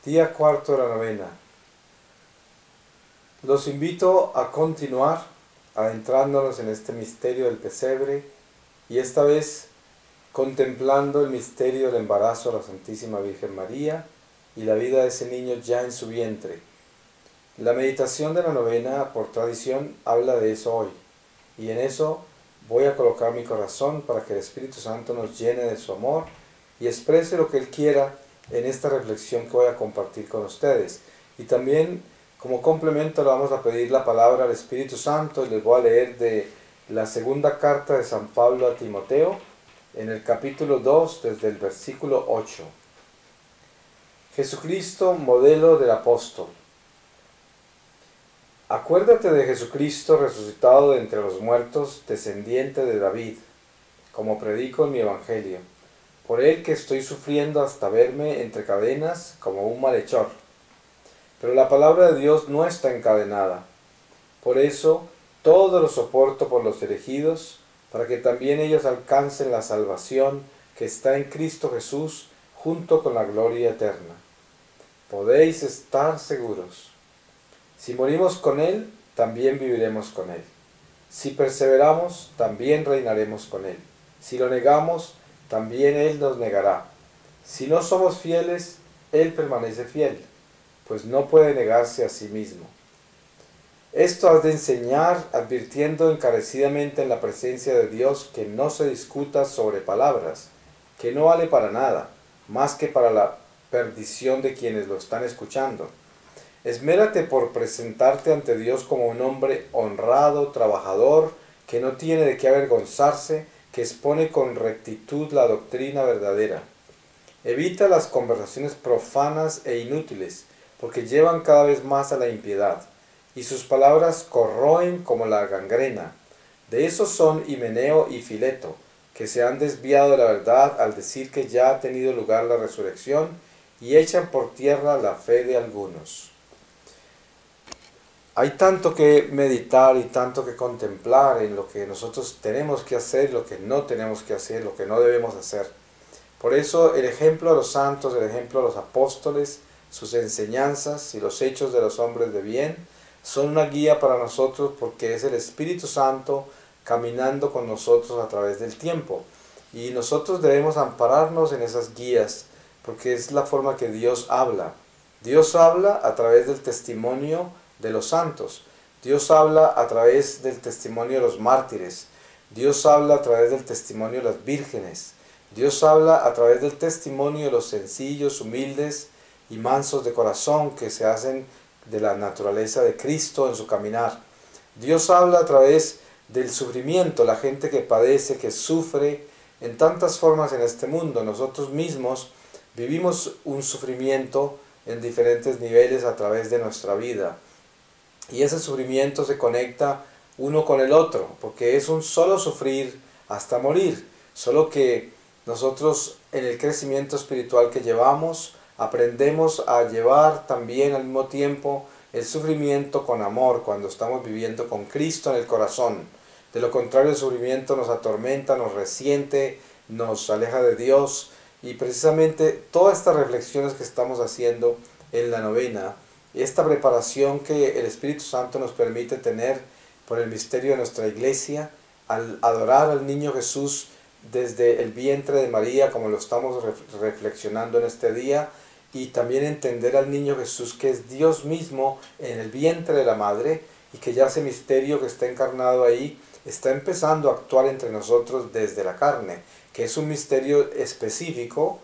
Día cuarto de la novena. Los invito a continuar adentrándonos en este misterio del pesebre y esta vez contemplando el misterio del embarazo de la Santísima Virgen María y la vida de ese niño ya en su vientre. La meditación de la novena, por tradición, habla de eso hoy, y en eso voy a colocar mi corazón para que el Espíritu Santo nos llene de su amor y exprese lo que Él quiera en esta reflexión que voy a compartir con ustedes. Y también, como complemento, le vamos a pedir la palabra al Espíritu Santo y les voy a leer de la segunda carta de San Pablo a Timoteo, en el capítulo 2, desde el versículo 8. Jesucristo, modelo del apóstol. Acuérdate de Jesucristo resucitado de entre los muertos, descendiente de David, como predico en mi evangelio. Por él que estoy sufriendo hasta verme entre cadenas como un malhechor. Pero la palabra de Dios no está encadenada. Por eso todo lo soporto por los elegidos, para que también ellos alcancen la salvación que está en Cristo Jesús, junto con la gloria eterna. Podéis estar seguros. Si morimos con Él, también viviremos con Él. Si perseveramos, también reinaremos con Él. Si lo negamos, también Él nos negará. Si no somos fieles, Él permanece fiel, pues no puede negarse a sí mismo. Esto has de enseñar, advirtiendo encarecidamente en la presencia de Dios que no se discuta sobre palabras, que no vale para nada, más que para la perdición de quienes lo están escuchando. Esmérate por presentarte ante Dios como un hombre honrado, trabajador, que no tiene de qué avergonzarse, que expone con rectitud la doctrina verdadera. Evita las conversaciones profanas e inútiles, porque llevan cada vez más a la impiedad, y sus palabras corroen como la gangrena. De esos son Himeneo y Fileto, que se han desviado de la verdad al decir que ya ha tenido lugar la resurrección, y echan por tierra la fe de algunos. Hay tanto que meditar y tanto que contemplar en lo que nosotros tenemos que hacer, lo que no tenemos que hacer, lo que no debemos hacer. Por eso el ejemplo de los santos, el ejemplo de los apóstoles, sus enseñanzas y los hechos de los hombres de bien son una guía para nosotros, porque es el Espíritu Santo caminando con nosotros a través del tiempo. Y nosotros debemos ampararnos en esas guías, porque es la forma que Dios habla. Dios habla a través del testimonio de los santos. Dios habla a través del testimonio de los mártires. Dios habla a través del testimonio de las vírgenes. Dios habla a través del testimonio de los sencillos, humildes y mansos de corazón, que se hacen de la naturaleza de Cristo en su caminar. Dios habla a través del sufrimiento, la gente que padece, que sufre en tantas formas en este mundo. Nosotros mismos vivimos un sufrimiento en diferentes niveles a través de nuestra vida. Y ese sufrimiento se conecta uno con el otro, porque es un solo sufrir hasta morir. Solo que nosotros, en el crecimiento espiritual que llevamos, aprendemos a llevar también al mismo tiempo el sufrimiento con amor, cuando estamos viviendo con Cristo en el corazón. De lo contrario, el sufrimiento nos atormenta, nos resiente, nos aleja de Dios. Y precisamente todas estas reflexiones que estamos haciendo en la novena, esta preparación que el Espíritu Santo nos permite tener por el misterio de nuestra iglesia, al adorar al niño Jesús desde el vientre de María, como lo estamos reflexionando en este día, y también entender al niño Jesús, que es Dios mismo en el vientre de la madre, y que ya ese misterio que está encarnado ahí está empezando a actuar entre nosotros desde la carne, que es un misterio específico,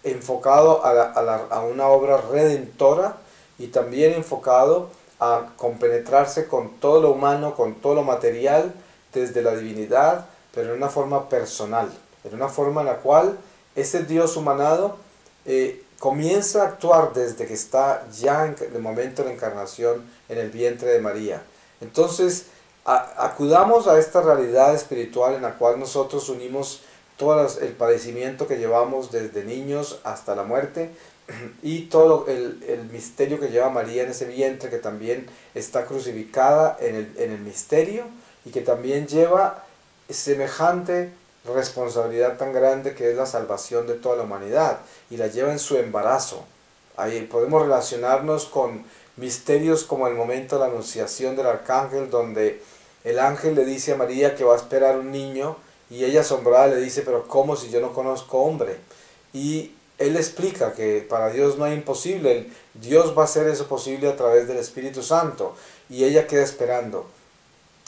enfocado a una obra redentora, y también enfocado a compenetrarse con todo lo humano, con todo lo material, desde la divinidad, pero en una forma personal, en una forma en la cual ese Dios humanado comienza a actuar desde que está ya en el momento de la encarnación en el vientre de María. Entonces, acudamos a esta realidad espiritual en la cual nosotros unimos todo el padecimiento que llevamos desde niños hasta la muerte, y todo el misterio que lleva María en ese vientre, que también está crucificada en el misterio, y que también lleva semejante responsabilidad tan grande, que es la salvación de toda la humanidad, y la lleva en su embarazo. Ahí podemos relacionarnos con misterios como el momento de la anunciación del arcángel, donde el ángel le dice a María que va a esperar un niño, y ella asombrada le dice, pero ¿cómo si yo no conozco hombre? Y él explica que para Dios no hay imposible, Dios va a hacer eso posible a través del Espíritu Santo, y ella queda esperando.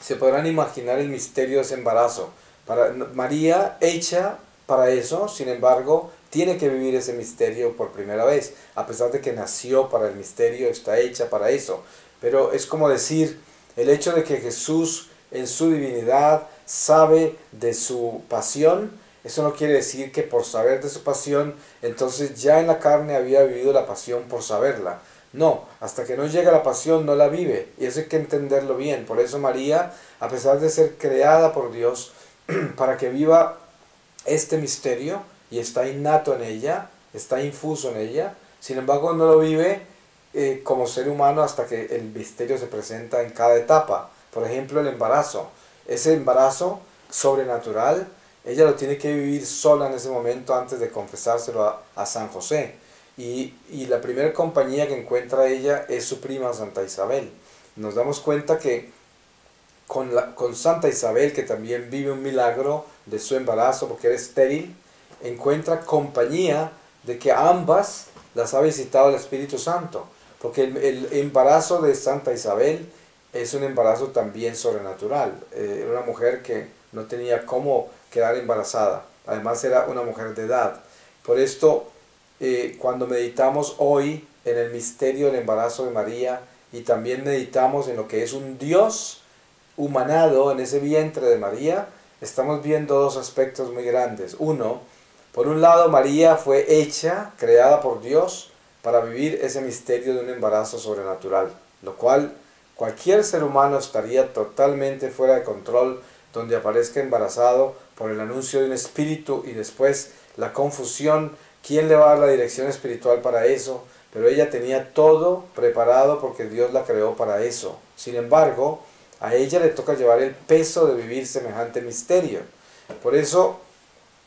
Se podrán imaginar el misterio de ese embarazo. Para María, hecha para eso, sin embargo, tiene que vivir ese misterio por primera vez, a pesar de que nació para el misterio, está hecha para eso. Pero es como decir, el hecho de que Jesús en su divinidad sabe de su pasión, eso no quiere decir que por saber de su pasión, entonces ya en la carne había vivido la pasión por saberla. No, hasta que no llega la pasión no la vive, y eso hay que entenderlo bien. Por eso María, a pesar de ser creada por Dios, para que viva este misterio, y está innato en ella, está infuso en ella, sin embargo no lo vive como ser humano hasta que el misterio se presenta en cada etapa. Por ejemplo, el embarazo. Ese embarazo sobrenatural, ella lo tiene que vivir sola en ese momento antes de confesárselo a San José. Y la primera compañía que encuentra ella es su prima Santa Isabel. Nos damos cuenta que con Santa Isabel, que también vive un milagro de su embarazo porque era estéril, encuentra compañía de que a ambas las ha visitado el Espíritu Santo. Porque el embarazo de Santa Isabel es un embarazo también sobrenatural. Era una mujer que no tenía cómo quedar embarazada. Además era una mujer de edad. Por esto, cuando meditamos hoy en el misterio del embarazo de María, y también meditamos en lo que es un Dios humanado en ese vientre de María, estamos viendo dos aspectos muy grandes. Uno, por un lado, María fue hecha, creada por Dios, para vivir ese misterio de un embarazo sobrenatural, lo cual cualquier ser humano estaría totalmente fuera de control donde aparezca embarazado por el anuncio de un espíritu y después la confusión, ¿quién le va a dar la dirección espiritual para eso? Pero ella tenía todo preparado porque Dios la creó para eso. Sin embargo, a ella le toca llevar el peso de vivir semejante misterio. Por eso,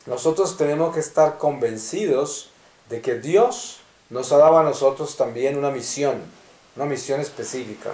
nosotros tenemos que estar convencidos de que Dios nos ha dado a nosotros también una misión específica.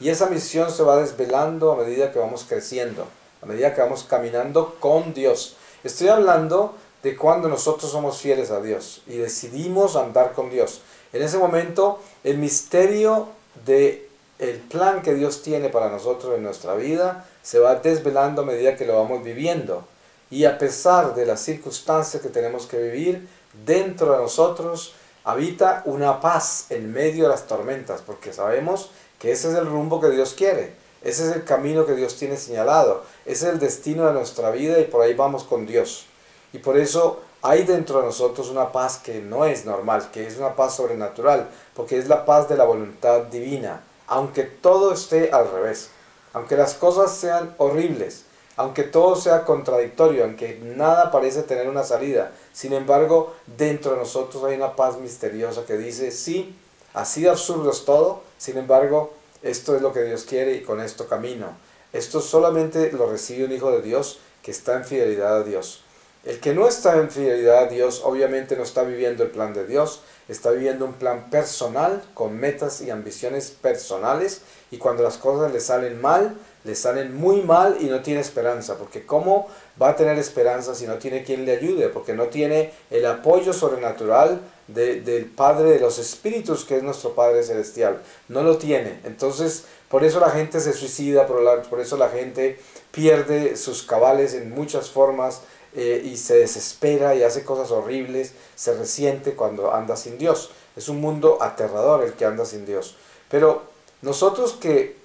Y esa misión se va desvelando a medida que vamos creciendo, a medida que vamos caminando con Dios. Estoy hablando de cuando nosotros somos fieles a Dios y decidimos andar con Dios. En ese momento, el misterio del plan que Dios tiene para nosotros en nuestra vida se va desvelando a medida que lo vamos viviendo. Y a pesar de las circunstancias que tenemos que vivir, dentro de nosotros habita una paz en medio de las tormentas, porque sabemos que ese es el rumbo que Dios quiere, ese es el camino que Dios tiene señalado, ese es el destino de nuestra vida y por ahí vamos con Dios. Y por eso hay dentro de nosotros una paz que no es normal, que es una paz sobrenatural, porque es la paz de la voluntad divina, aunque todo esté al revés, aunque las cosas sean horribles, aunque todo sea contradictorio, aunque nada parece tener una salida. Sin embargo, dentro de nosotros hay una paz misteriosa que dice, sí, así de absurdo es todo, sin embargo, esto es lo que Dios quiere y con esto camino. Esto solamente lo recibe un hijo de Dios que está en fidelidad a Dios. El que no está en fidelidad a Dios, obviamente no está viviendo el plan de Dios, está viviendo un plan personal, con metas y ambiciones personales, y cuando las cosas le salen mal, le salen muy mal y no tiene esperanza, porque ¿cómo va a tener esperanza si no tiene quien le ayude? Porque no tiene el apoyo sobrenatural del Padre de los Espíritus, que es nuestro Padre Celestial. No lo tiene. Entonces, por eso la gente se suicida, por eso la gente pierde sus cabales en muchas formas, y se desespera y hace cosas horribles, se resiente cuando anda sin Dios. Es un mundo aterrador el que anda sin Dios. Pero nosotros que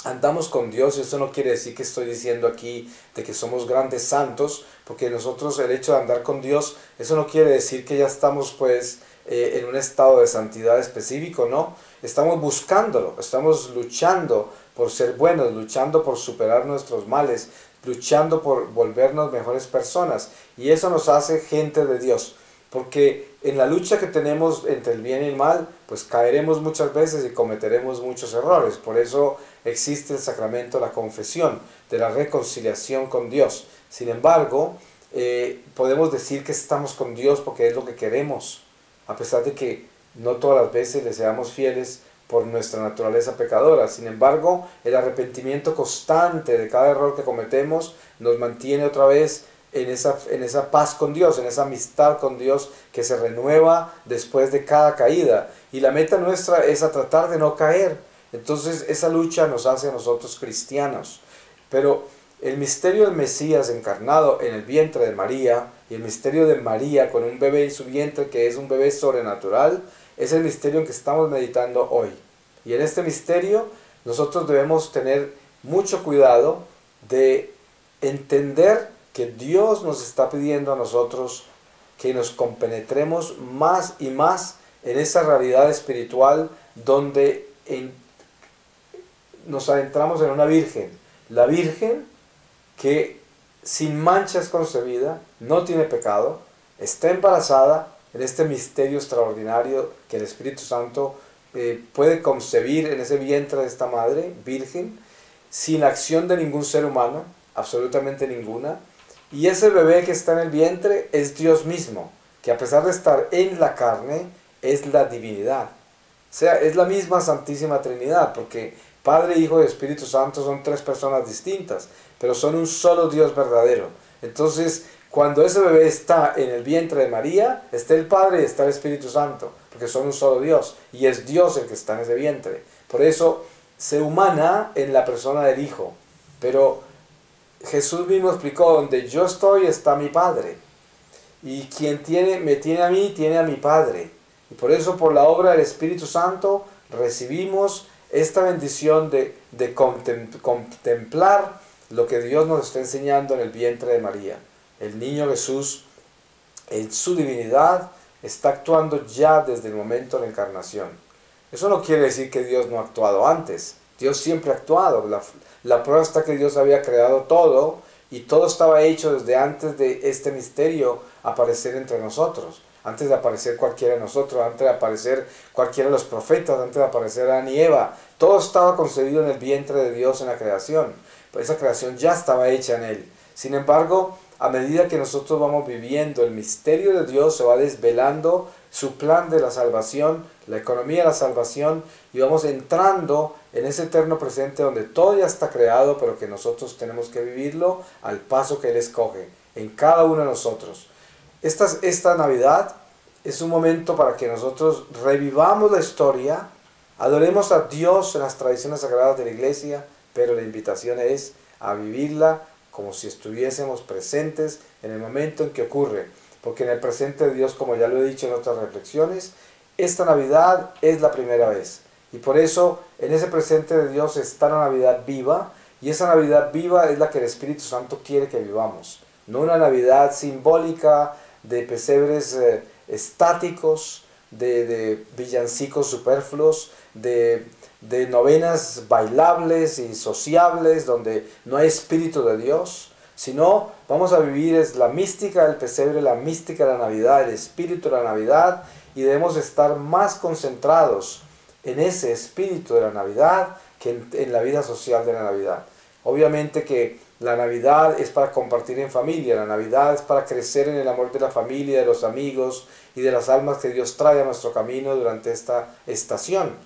andamos con Dios, eso no quiere decir que estoy diciendo aquí de que somos grandes santos, porque nosotros el hecho de andar con Dios, eso no quiere decir que ya estamos pues en un estado de santidad específico, no. Estamos buscándolo, estamos luchando por ser buenos, luchando por superar nuestros males, luchando por volvernos mejores personas, y eso nos hace gente de Dios, porque en la lucha que tenemos entre el bien y el mal, pues caeremos muchas veces y cometeremos muchos errores. Por eso existe el sacramento de la confesión, de la reconciliación con Dios. Sin embargo, podemos decir que estamos con Dios porque es lo que queremos, a pesar de que no todas las veces le seamos fieles por nuestra naturaleza pecadora. Sin embargo, el arrepentimiento constante de cada error que cometemos nos mantiene otra vez en esa paz con Dios, en esa amistad con Dios que se renueva después de cada caída. Y la meta nuestra es a tratar de no caer. Entonces esa lucha nos hace a nosotros cristianos. Pero el misterio del Mesías encarnado en el vientre de María y el misterio de María con un bebé en su vientre que es un bebé sobrenatural, es el misterio en que estamos meditando hoy. Y en este misterio nosotros debemos tener mucho cuidado de entender que Dios nos está pidiendo a nosotros que nos compenetremos más y más en esa realidad espiritual donde nos adentramos en una virgen. La virgen que sin mancha es concebida, no tiene pecado, está embarazada en este misterio extraordinario que el Espíritu Santo puede concebir en ese vientre de esta madre virgen, sin la acción de ningún ser humano, absolutamente ninguna. Y ese bebé que está en el vientre es Dios mismo, que a pesar de estar en la carne, es la divinidad. O sea, es la misma Santísima Trinidad, porque Padre, Hijo y Espíritu Santo son tres personas distintas, pero son un solo Dios verdadero. Entonces, cuando ese bebé está en el vientre de María, está el Padre y está el Espíritu Santo, porque son un solo Dios, y es Dios el que está en ese vientre. Por eso se humana en la persona del Hijo, pero Jesús mismo explicó, donde yo estoy está mi Padre, y quien me tiene a mí, tiene a mi Padre. Y por eso, por la obra del Espíritu Santo, recibimos esta bendición de contemplar lo que Dios nos está enseñando en el vientre de María. El niño Jesús, en su divinidad, está actuando ya desde el momento de la encarnación. Eso no quiere decir que Dios no ha actuado antes. Dios siempre ha actuado. La prueba está que Dios había creado todo y todo estaba hecho desde antes de este misterio aparecer entre nosotros. Antes de aparecer cualquiera de nosotros, antes de aparecer cualquiera de los profetas, antes de aparecer Adán y Eva. Todo estaba concebido en el vientre de Dios en la creación. Esa creación ya estaba hecha en Él. Sin embargo, a medida que nosotros vamos viviendo el misterio de Dios, se va desvelando su plan de la salvación, la economía de la salvación, y vamos entrando en ese eterno presente donde todo ya está creado, pero que nosotros tenemos que vivirlo al paso que Él escoge, en cada uno de nosotros. Esta Navidad es un momento para que nosotros revivamos la historia, adoremos a Dios en las tradiciones sagradas de la Iglesia, pero la invitación es a vivirla como si estuviésemos presentes en el momento en que ocurre. Porque en el presente de Dios, como ya lo he dicho en otras reflexiones, esta Navidad es la primera vez. Y por eso en ese presente de Dios está la Navidad viva, y esa Navidad viva es la que el Espíritu Santo quiere que vivamos. No una Navidad simbólica de pesebres estáticos, de villancicos superfluos, de novenas bailables y sociables donde no hay Espíritu de Dios, sino vamos a vivir es la mística del pesebre, la mística de la Navidad, el espíritu de la Navidad, y debemos estar más concentrados en ese espíritu de la Navidad que en la vida social de la Navidad. Obviamente que la Navidad es para compartir en familia, la Navidad es para crecer en el amor de la familia, de los amigos y de las almas que Dios trae a nuestro camino durante esta estación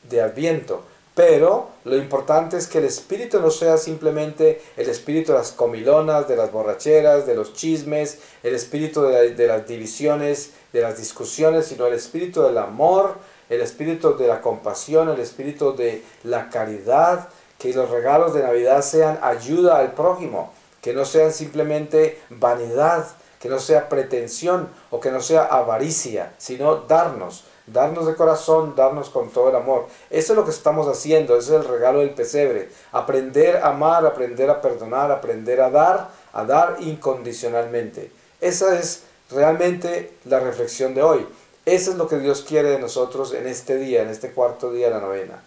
de Adviento. Pero lo importante es que el espíritu no sea simplemente el espíritu de las comilonas, de las borracheras, de los chismes, el espíritu de las divisiones, de las discusiones, sino el espíritu del amor, el espíritu de la compasión, el espíritu de la caridad, que los regalos de Navidad sean ayuda al prójimo, que no sean simplemente vanidad, que no sea pretensión o que no sea avaricia, sino darnos de corazón, darnos con todo el amor. Eso es lo que estamos haciendo, ese es el regalo del pesebre. Aprender a amar, aprender a perdonar, aprender a dar incondicionalmente. Esa es realmente la reflexión de hoy. Eso es lo que Dios quiere de nosotros en este día, en este cuarto día de la novena.